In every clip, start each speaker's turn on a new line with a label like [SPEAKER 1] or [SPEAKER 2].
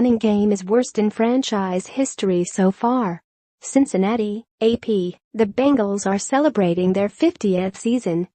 [SPEAKER 1] running game is worst in franchise history so far. Cincinnati, AP, the Bengals are celebrating their 50th season.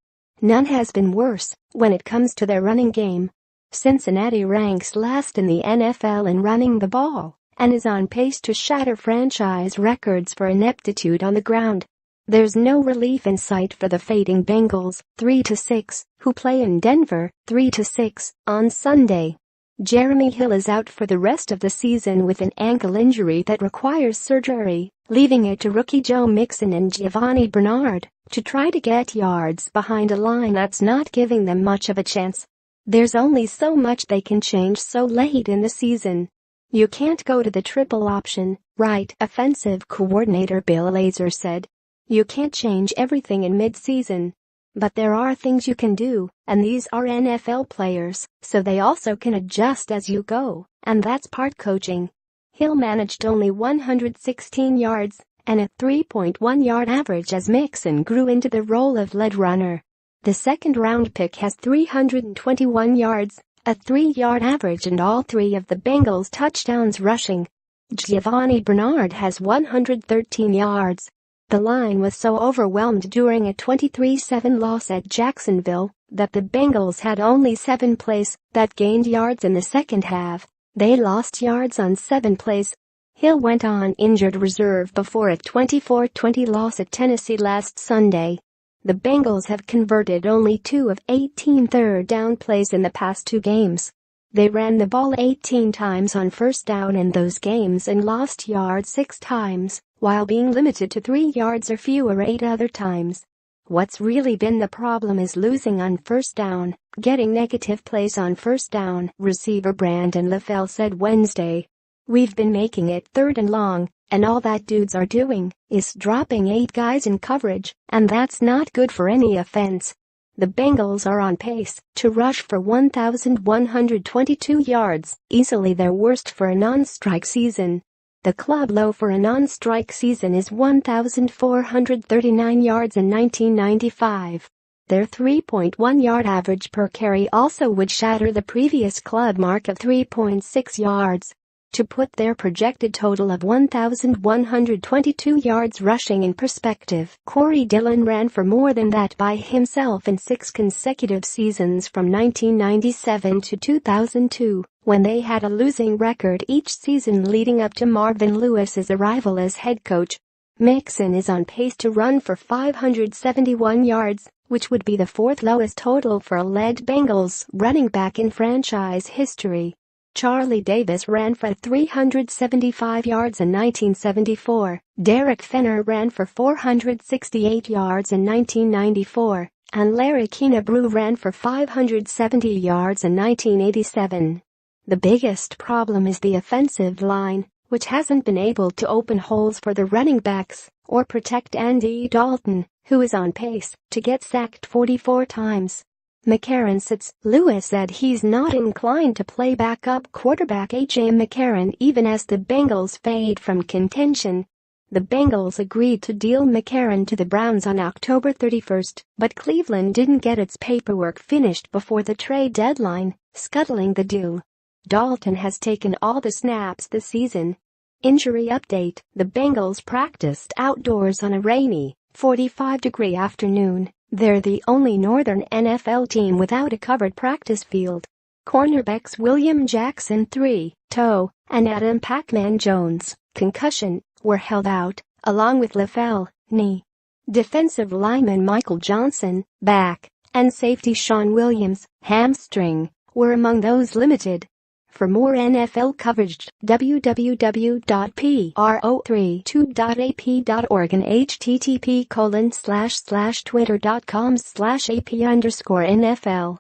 [SPEAKER 1] None has been worse when it comes to their running game. Cincinnati ranks last in the NFL in running the ball and is on pace to shatter franchise records for ineptitude on the ground. There's no relief in sight for the fading Bengals, 3-6, who play in Denver, 3-6, on Sunday. Jeremy Hill is out for the rest of the season with an ankle injury that requires surgery, leaving it to rookie Joe Mixon and Giovanni Bernard to try to get yards behind a line that's not giving them much of a chance. There's only so much they can change so late in the season. You can't go to the triple option, right? Offensive coordinator Bill Lazor said. You can't change everything in mid-season. But there are things you can do, and these are NFL players, so they also can adjust as you go, and that's part coaching. Hill managed only 116 yards and a 3.1-yard average as Mixon grew into the role of lead runner. The second-round pick has 321 yards, a 3-yard average, and all three of the Bengals' touchdowns rushing. Giovanni Bernard has 113 yards. The line was so overwhelmed during a 23-7 loss at Jacksonville that the Bengals had only 7 plays that gained yards in the second half. They lost yards on 7 plays. Hill went on injured reserve before a 24-20 loss at Tennessee last Sunday. The Bengals have converted only 2 of 18 third-down plays in the past 2 games. They ran the ball 18 times on first down in those games and lost yards 6 times, while being limited to 3 yards or fewer 8 other times. What's really been the problem is losing on first down, getting negative plays on first down, receiver Brandon LaFell said Wednesday. We've been making it 3rd and long, and all that dudes are doing is dropping 8 guys in coverage, and that's not good for any offense. The Bengals are on pace to rush for 1,122 yards, easily their worst for a non-strike season. The club low for a non-strike season is 1,439 yards in 1995. Their 3.1-yard average per carry also would shatter the previous club mark of 3.6 yards. To put their projected total of 1,122 yards rushing in perspective, Corey Dillon ran for more than that by himself in 6 consecutive seasons from 1997 to 2002, when they had a losing record each season leading up to Marvin Lewis's arrival as head coach. Mixon is on pace to run for 571 yards, which would be the 4th lowest total for a lead Bengals running back in franchise history. Charlie Davis ran for 375 yards in 1974, Derek Fenner ran for 468 yards in 1994, and Larry Kennebrew ran for 570 yards in 1987. The biggest problem is the offensive line, which hasn't been able to open holes for the running backs or protect Andy Dalton, who is on pace to get sacked 44 times. McCarron sits. Lewis said he's not inclined to play backup quarterback A.J. McCarron even as the Bengals fade from contention. The Bengals agreed to deal McCarron to the Browns on October 31, but Cleveland didn't get its paperwork finished before the trade deadline, scuttling the deal. Dalton has taken all the snaps this season. Injury update: the Bengals practiced outdoors on a rainy, 45-degree afternoon. They're the only Northern NFL team without a covered practice field. Cornerbacks William Jackson, 3, toe, and Adam Pac-Man Jones, concussion, were held out, along with LaFell, knee. Defensive lineman Michael Johnson, back, and safety Sean Williams, hamstring, were among those limited. For more NFL coverage, www.pro32.ap.org and http://twitter.com/AP_NFL.